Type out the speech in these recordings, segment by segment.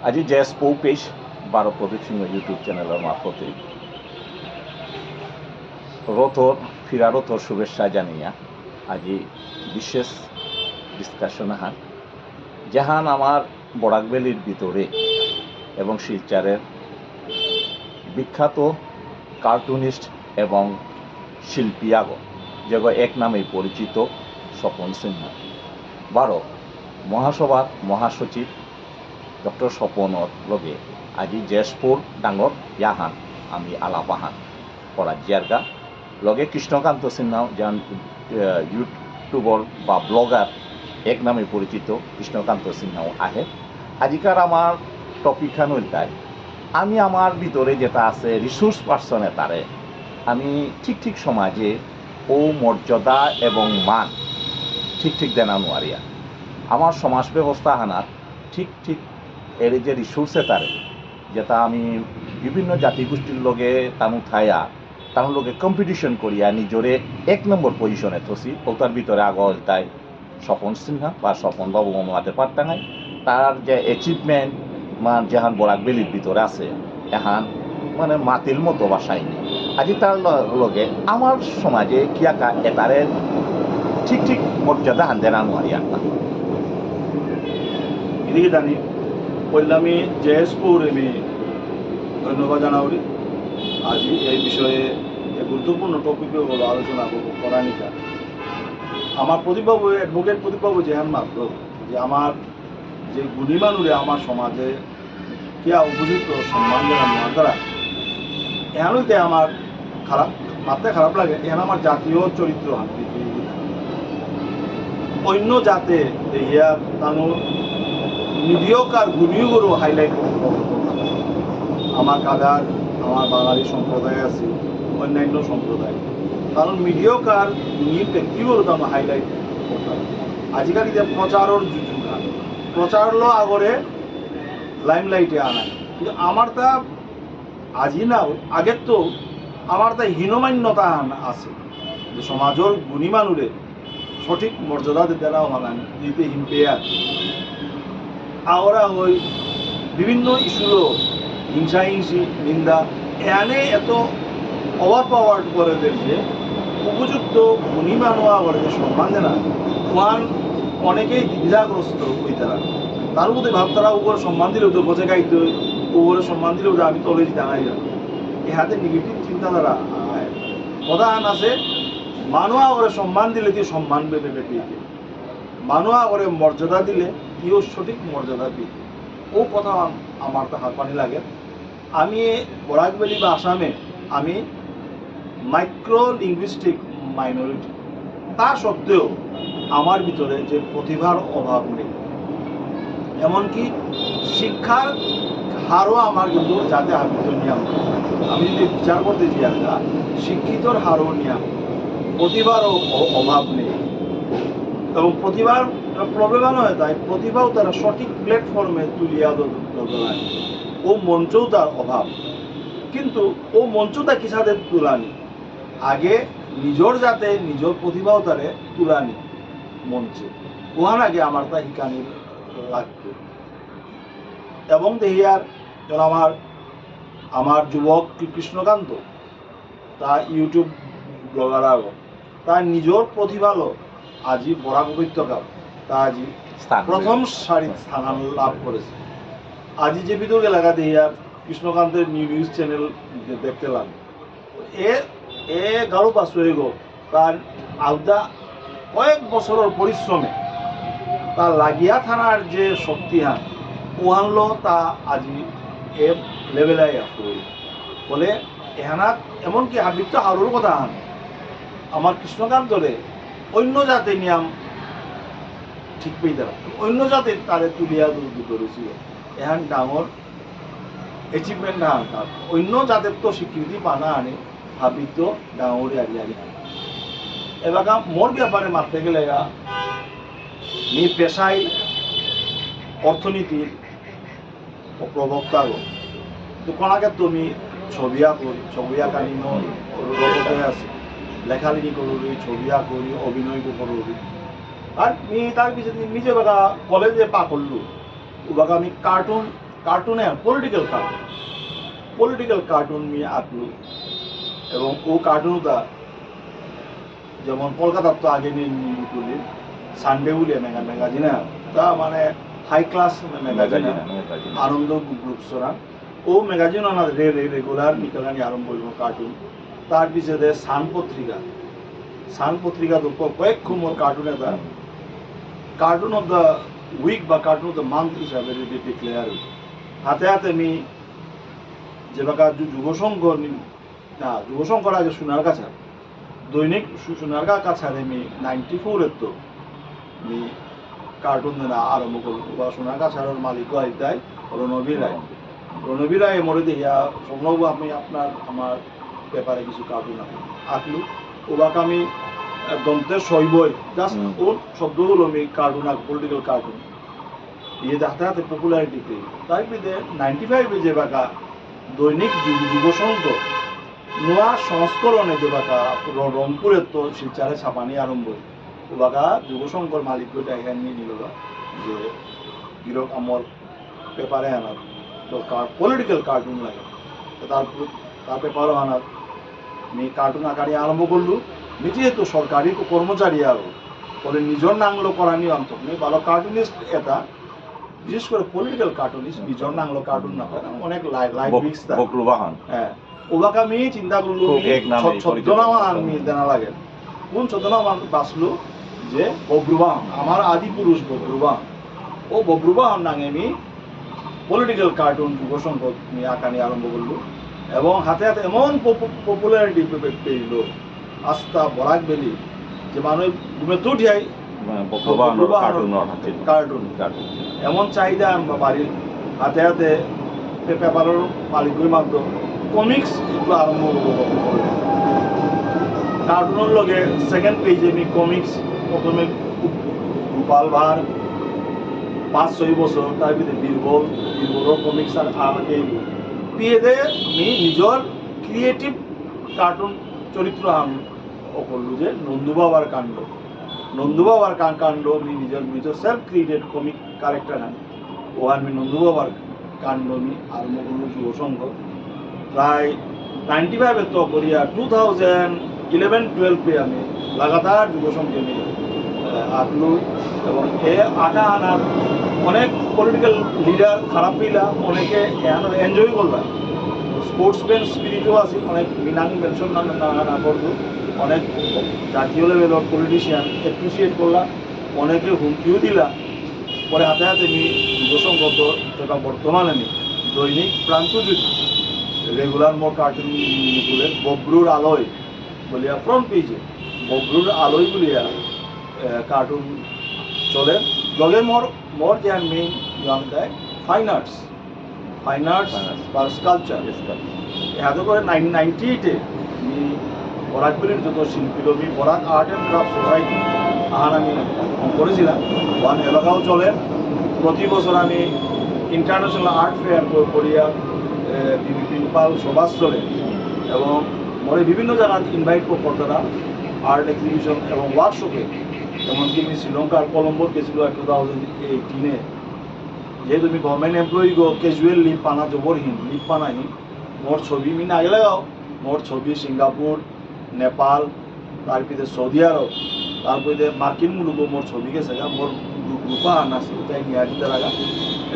আজি জেছ পৌ পেজ বাৰ প্ৰদীপ সিংহ ইউটিউব চেনেলৰ মারফতে ফিরা রথর শুভেচ্ছা জানিয়া আজি বিশেষ ডিসকাশন হান যাহান আমার বরাকভ্যালির ভিতরে এবং শিলচরের বিখ্যাত কার্টুনিস্ট এবং শিল্পী যেগো এক নামে পরিচিত স্বপন সিংহ বারো মহাসভার মহাসচিব ডক্টর স্বপনৰ লগে আজি জেছপুর ডাঙর ইয়াহান আমি আলাপাহান করা জিয়ারগা লগে কৃষ্ণকান্ত সিনহা যান ইউটিউবর বা ব্লগার এক নামে পরিচিত কৃষ্ণকান্ত সিনহাও আহে আজিকার আমার টপিক খান উল্টায় আমি আমার ভিতরে যেটা আছে রিসোর্স পার্সনে তারে আমি ঠিক সমাজে ও মর্যাদা এবং মান ঠিক দেনা নোয়ারিয়া আমার সমাজ ব্যবস্থা হানার ঠিক এর যে রিসোর্সে তারে যেটা আমি বিভিন্ন জাতিগোষ্ঠীর লগে তানু থায়া তার লগে কম্পিটিশন করিয়া নিজরে এক নম্বর পজিশনে থসি ওটার ভিতরে আগল তাই স্বপন সিনহা বা স্বপন বাবু মনোয়াতে পারতাঙাই তার যে অ্যাচিভমেন্ট মান যেহান বরাকভ্যালির ভিতরে আছে এহান মানে মাতিল মতো বাসায় নেই আজি তার লগে আমার সমাজে কিয়াকা এটারে ঠিক মর্যাদা হান দেনা নোয়ারিয়া এদিকে জানি আমি জেএসপুর আমি ধন্যবাদ জানাবি আজি এই বিষয়ে গুরুত্বপূর্ণ টপিকে হলো আলোচনা করা নিকা আমার প্রদীপবাবু অ্যাডভোকেট প্রদীপবাবু যেহান মাত্র যে আমার যে গুণী মানুষে আমার সমাজে কিয়া উপযুক্ত সম্মান জানানো দ্বারা এহানতে আমার খারাপ মাত্রে খারাপ লাগে এখানে আমার জাতীয় চরিত্র অন্য জাতে দেখিয়া তানো মিডিয়কার গুণীগুলো হাইলাইট আমার কাদার আমার বাঙালি সম্প্রদায় আছে অন্যান্য সম্প্রদায় কারণ মিডিয়কার গুণী ব্যক্তিগুলো তানো হাইলাইট করতাম আজিকালি যে প্রচারের যুগ প্রচার লো আগরে লাইমলাইটে আনা কিন্তু আমার তা আজি না আগের তো আমার তা হীনমান্যতা আছে যে সমাজের গুণী মানুষে সঠিক মর্যাদা দেওয়া দিতে হিমপেয়া ahora ওই বিভিন্ন ইস্যুরও হিংসা নিন্দা এনে এত ওভার পাওয়ার করে দিয়েছে উপযুক্ত গুণী মানুষ করে যে সম্মান দেনা ওয়ান অনেকেই দ্বিধাগ্রস্ত হই তার মধ্যে ভাবতারা উপরে সম্মান দিলেও তো বসে গাইতে উপরে সম্মান দিলেও আমি তলে দিতে আনাই না এহাতে নেগেটিভ চিন্তাধারা প্রধান আছে মানুষ করে সম্মান দিলে কি সম্মান পেতে পেতে মানুষ করে মর্যাদা দিলে কেউ সঠিক মর্যাদা পেতে ও কথা আমার তো হাঁপানি লাগে আমি বরাকভ্যালি বা আসামে আমি মাইক্রো লিঙ্গুইস্টিক মাইনরিটি তা সত্ত্বেও আমার ভিতরে যে প্রতিভার অভাব নেই এমনকি শিক্ষার হারও আমার কিন্তু যাতে হাবিত নিয়ম আমি যদি বিচার করতে চাই আমরা শিক্ষিতর হারও নিয়ম প্রতিভারও অভাব নেই এবং প্রতিভার প্রবলেম হয় তাই প্রতিভাও তারা সঠিক প্ল্যাটফর্মে তুলিয়া ধরায় ও মঞ্চও তার অভাব কিন্তু ও মঞ্চটা কি সাথে তুলানি আগে নিজের যাতে নিজের প্রতিভাও তারে তুলানি মঞ্চে ওহান আগে আমার তা শিকানি লাগতো এবং দেহিয়ার আমার যুবক কৃষ্ণকান্ত তা ইউটিউব ব্লগার আগ তার নিজের প্রতিভালো আজি বরাক উপত্যকা তা আজি প্রথম সারির স্থান লাভ করেছে আজি যে ভিতর এলাকা দেহিয়ার কৃষ্ণকান্তের নিউজ চ্যানেল দেখতে লাগে এ গারো পাশে গো তার আওদা কয়েক বছরের পরিশ্রমে তা লাগিয়া থানার যে শক্তিহান ওহানলো তা আজি এ লেভেলে বলে এহানাত এমনকি হাবিত আরোর কথা হান আমার কৃষ্ণকান্তরে অন্য জাতের নিয়ম ঠিক পেয়ে দেওয়া অন্য জাতের তারে তুলিয়া ধরেছিল এহান ডাঙর অ্যাচিভমেন্ট না তার অন্য জাতের তো স্বীকৃতি পানা আনে হাবিত ডাঙরে আগে এবার মোর ব্যাপারে মারতে গেলে নি পেশায় অর্থনীতির প্রবক্তা গো তো কোনাকে তুমি ছবি আঁকা জগতে আছে লেখালেখি করবি ছবি আঁকবি অভিনয় করবি আর তার পিছনে নিজে বাগা কলেজে পা করলো বাগা আমি কার্টুন কার্টুনে পলিটিক্যাল কার্টুন নিয়ে আঁকলু এবং ও কার্টুনটা যেমন কলকাতার তো আগে নিয়ে তুলি সানডে বলে ম্যাগাজিন তা মানে হাই ক্লাস ম্যাগাজিন আনন্দ গ্রুপ সরা ও ম্যাগাজিন রেগুলার নিকালানি আরম্ভ করব কার্টুন তার পিছনে সান পত্রিকা তো কয়েক মোর কার্টুন এটা কার্টুন অফ দ্য উইক বা কার্টুন অফ দ্য মান্থ হিসাবে ডিক্লেয়ার হাতে হাতে আমি যে বাকা যুবসংঘর আগে সোনার কাছা দৈনিক সোনার কাছারে আমি 94 তো আমি কার্টুন দেনা আরম্ভ করবো বা সোনার কাছার মালিক আইতাই রণবীর রায় মরে দেখিয়া সম্ভব আমি আমার পেপারে কিছু কার্টুন আঁকলু ওবাক আমি দন্তের শৈবই জাস্ট ওর শব্দগুলো আমি কার্টুন পলিটিক্যাল কার্টুন ইয়ে হাতে হাতে পপুলারিটি পেয়ে তাই বিদে 95 যে বাকা দৈনিক যুবসংঘ নোয়া সংস্করণে যে বাকা রংপুরের তো শিলচারে ছাপানি আরম্ভ ওবাকা যুবসংঘর মালিক এখানে নিয়ে নিল যে গিরক আমার পেপারে আনার দরকার পলিটিক্যাল কার্টুন লাগে তার পেপারও আনার আমি কার্টুন আকারে আরম্ভ করলু নিজে তো সরকারি কর্মচারী আরো বলে নিজের নাংলো করানি অন্তত নেই ভালো কার্টুনিস্ট এটা বিশেষ করে পলিটিক্যাল কার্টুনিস্ট নিজের নাংলো কার্টুন না হয় অনেক লাইভ মিক্স হ্যাঁ ওবাকে আমি চিন্তা করলু ছদ্মনামা আমি জানা লাগে কোন ছদ্মনামা বাঁচলো যে বব্রুবাহন আমার আদি পুরুষ বব্রুবাহন ও বব্রুবাহন নাঙে আমি পলিটিক্যাল কার্টুন যুবসংঘ নিয়ে আঁকানি আরম্ভ করলো এবং হাতে হাতে এমন পপুলারিটি পেল আস্থা বরাক বেলি যে মানুষ ঘুমে তো উঠিয়াই কার্টুন এমন চাহিদা বাড়ির হাতে হাতে পেপারের মালিকের মাধ্যম কমিক্স এগুলো আরম্ভ করবো কার্টুনের লগে সেকেন্ড পেজে আমি কমিক্স প্রথমে গোপাল ভাঁড় 5-6 বছর তার ভিতরে বীরবলর কমিক্স আর আমাকে পেয়ে দেয় আমি নিজের ক্রিয়েটিভ কার্টুন চরিত্র আমি করলু যে নন্দুবাবার কাণ্ড আমি নিজের সেলফ ক্রিয়েটেড কমিক ক্যারেক্টার আনি ও আমি নন্দুবাবার কাণ্ড আমি আরম্ভ করলু যুবসংঘ প্রায় 95 তো করিয়া 2011-12 আমি লাগাতার যুবসংঘে আমি আঁকলু এবং এ আঁকা আনার অনেক পলিটিক্যাল লিডার খারাপ পিলা অনেকে এনজয় করলাম স্পোর্টসম্যান স্পিরিটও আছে অনেক বিনাং মেনশন না করতো অনেক জাতীয় লেভেলের পলিটিশিয়ান অ্যাপ্রিসিয়েট করলাম অনেকে হুমকিও দিলা পরে হাতে হাতে আমি যুবসংগত তথা বর্তমানে আমি দৈনিক প্রান্তজ্যোতি রেগুলার মোর কার্টুন তুলে বব্রুর আলোয় বলিয়া ফ্রন্ট পেজে বব্রুর আলোয় বলিয়া কার্টুন চলে লগে মোর যে মেইন নাম দেয় ফাইন আর্টস বা স্কাল্পচার এত করে 1998 আমি বরাকবিলির যত শিল্পী Barak art and craft society আহার আমি করেছিলাম ওয়ান এলাকাও চলে প্রতি বছর আমি ইন্টারন্যাশনাল আর্ট ফেয়ার করিয়া পিম্পাল সভাস চলে এবং মনে বিভিন্ন জায়গায় ইনভাইট করতারা আর্ট এক্সিবিশন এবং ওয়ার্কশপে এমনকি আমি শ্রীলঙ্কার কলম্বোর গেছিল 2018 যেহেতু আমি গভর্নমেন্ট এমপ্লয়ি ক্যাজুয়াল লিভ পানা জবরহীন লিভ পানাহীন মোর ছবি আমি আগে লাগাও মোর ছবি সিঙ্গাপুর নেপাল তারপরে সৌদি আরব তারপরে মার্কিন মুলুক মোর ছবি গেছে মোর গ্রুপা আনা আছে তাই নিয়ে দিতে লাগা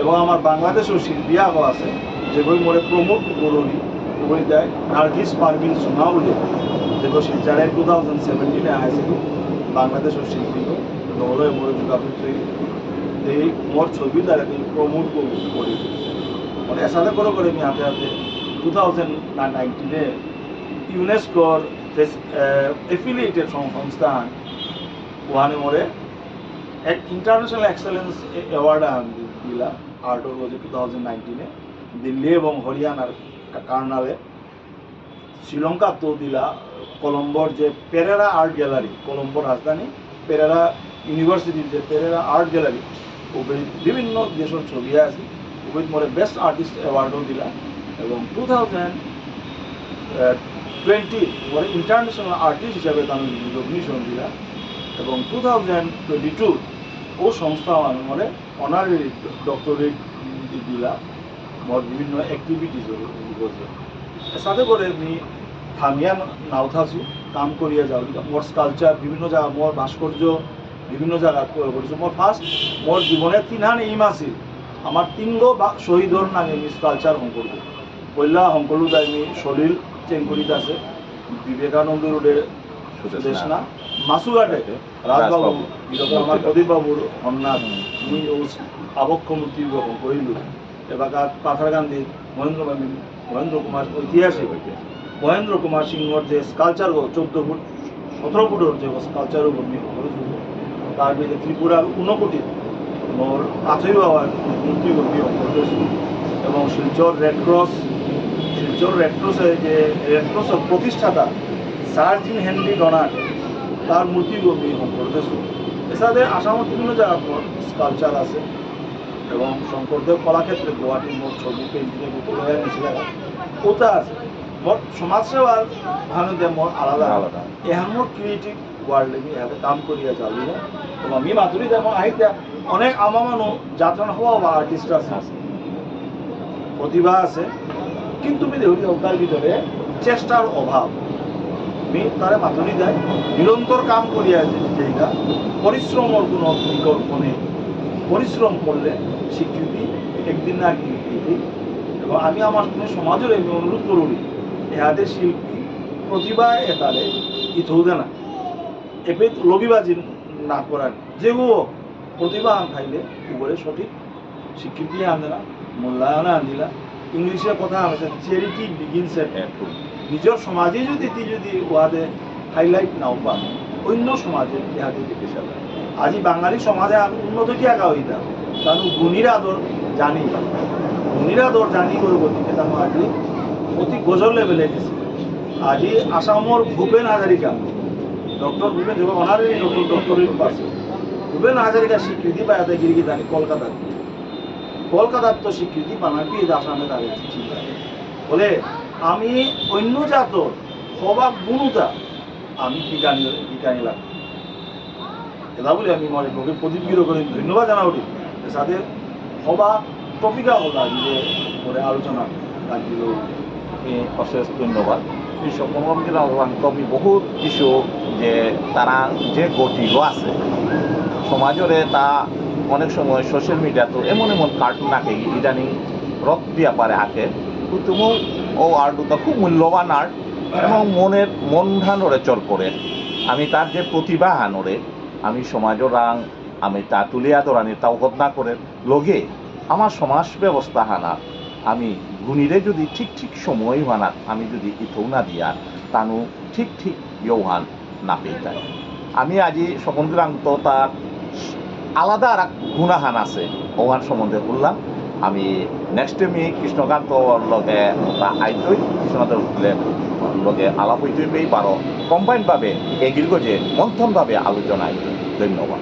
এবং আমার বাংলাদেশেও শিল্পী আগো আছে যেগুলি মোরে প্রমোট করলি ওগুলি দেয় নার্গিস পারভিন সোনাউলি যেগুলো শিলচারে 2017 আসছিল বাংলাদেশের শিল্পী নহলে মোর যোগাযোগ এই মোর ছবি দ্বারা প্রমোট করি মানে এসাথে করে আমি হাতে হাতে 2019 ইউনেস্কোর এফিলিয়েটেড সংস্থান ওখানে মোরে এক ইন্টারন্যাশনাল এক্সেলেন্স অ্যাওয়ার্ড দিলা আর্টোলজি 2019 দিল্লি এবং হরিয়ানার কার্নালে শ্রীলঙ্কা তো দিলা কলম্বোর যে পেরেরা আর্ট গ্যালারি কলম্বোর রাজধানী পেরেরা ইউনিভার্সিটির যে পেরেরা আর্ট গ্যালারি ওগুলি বিভিন্ন দেশের ছবি আছে ওগুলি মোরে বেস্ট আর্টিস্ট অ্যাওয়ার্ডও দিলা এবং 2020 মোরে ইন্টারন্যাশনাল আর্টিস্ট হিসাবে তার রিকগনিশন দিলা এবং 2022 ও সংস্থা মোরে অনারারি ডক্টরেট দিলা মোর বিভিন্ন এক্টিভিটিজ করছে সাথে করে আমি থামিয়া নাও থাকছি কাম করিয়া যাও মোর স্কালচার বিভিন্ন জায়গা মোর ভাস্কর্য বিভিন্ন জায়গা করেছে মোর ফার্স্ট মোর জীবনের তিনহান এইম আছিল আমার তিনগো শহীদর নামে আমি স্কালচার হং করব পয়লা হংকলু আমি সলিল চেঙ্গুরিত আছে বিবেকানন্দ রোডে সুদেশনা মাসুঘাটে রাজবাবু এরকম আমার প্রদীপ বাবুর অন্যান্য আমি আবক্ষ মূর্তি গ্রহণ করিল এবার পাথার গান্ধী মহেন্দ্র কুমার ঐতিহাসিক মহেন্দ্র কুমার সিংহর যে স্কালচার 14 ফুট 17 ফুটের যে স্কালচার তার ভিতরে ত্রিপুরার 59 মোর আথৈ বাবার মূর্তি করতেছি এবং শিলচর রেডক্রসের যে রেডক্রসের প্রতিষ্ঠাতা স্যার জিন হেনরি ডনাল্ড তার মূর্তি করতেছি এছাড়া আসামের বিভিন্ন জায়গা স্কালচার আছে এবং শঙ্করদেব কলাক্ষেত্রে গুয়াহাটির মোট ছবি পেন্টিংয়ে বিপুল নিচে ওটা আছে মোট সমাজসেবার ভানুতে মোট আলাদা আলাদা এখন মোট ক্রিয়েটিভ ওয়ার্ল্ডে এখানে কাম করিয়া চালু এবং আমি মাধুরী যেমন আহিতা অনেক আমার মানুষ যাত্রা হওয়া বা আর্টিস্ট আছে প্রতিভা আছে কিন্তু আমি দেখি ওটার ভিতরে চেষ্টার অভাব আমি তারা মাধুরী দেয় নিরন্তর কাম করিয়া যেটা পরিশ্রমের কোনো বিকল্প নেই পরিশ্রম করলে স্বীকৃতি একদিন না একদিন দিই এবং আমি আমার সমাজের আমি অনুরোধ করি এহাদের শিল্পী প্রতিভা এতারে ইথৌদে না এপে লবিবাজি না করার যেগুলো প্রতিভা খাইলে উপরে সঠিক স্বীকৃতি আনবে না মূল্যায়নে আনিলা ইংলিশে কথা আছে চ্যারিটি বিগিনস এট হোম নিজের সমাজে যদি ওয়াদে হাইলাইট নাও পা অন্য সমাজে ইহাদের দেখে যাবে আজি বাঙালি সমাজে উন্নত কি একা হইতাম কারণ গুণীর আদর জানি করে গতিকে তার আজি অতি গজল লেভেলে গেছে আজি আসামর ভূপেন হাজারিকা ডক্টর ভূপেন যখন অনারারি ডক্টরেট পাচ্ছে ভূপেন হাজারিকা স্বীকৃতি পায় গিরি জানি কলকাতার তো স্বীকৃতি বানাবি আসামে দাঁড়িয়ে চিন্তা বলে আমি অন্য জাতর সবাক গুণতা আমি বিজ্ঞানী লাগবে এটা বলে আমি মনে লোকে প্রতিবিরোধ করে ধন্যবাদ জানাবি সাথে সবা টপিকা হল যে করে আলোচনা লাগিল অশেষ ধন্যবাদ এই সকলকে আমি বহুত কিছু যে তারা যে গতিল আছে সমাজরে তা অনেক সময় সোশ্যাল মিডিয়াতে এমন কার্টুন আঁকে ইদানিং রক দিয়া পারে আঁকে কিন্তু ও আর্টটা খুব মূল্যবান আর্ট এবং মন ধানরে চল করে আমি তার যে প্রতিভা হানরে আমি সমাজের রাং আমি তা তুলিয়া ধরানি তাও ঘটনা করে লগে আমার সমাজ ব্যবস্থা হানার আমি গুণীরে যদি ঠিক সময় হানার আমি যদি ইথৌ না দিয়া তানু ঠিক ইয়ৌহান না পেয়ে আমি আজি সকলগ্রাম তো তার আলাদা আর গুণাহান আছে ওহান সম্বন্ধে বললাম আমি নেক্সট আমি কৃষ্ণকান্ত লগে তা আইতই কৃষ্ণকান্ত লগে আলাপ হইতেই পারো কম্বাইনভাবে এগির গজে মন্থনভাবে আলোচনায় ধন্যবাদ।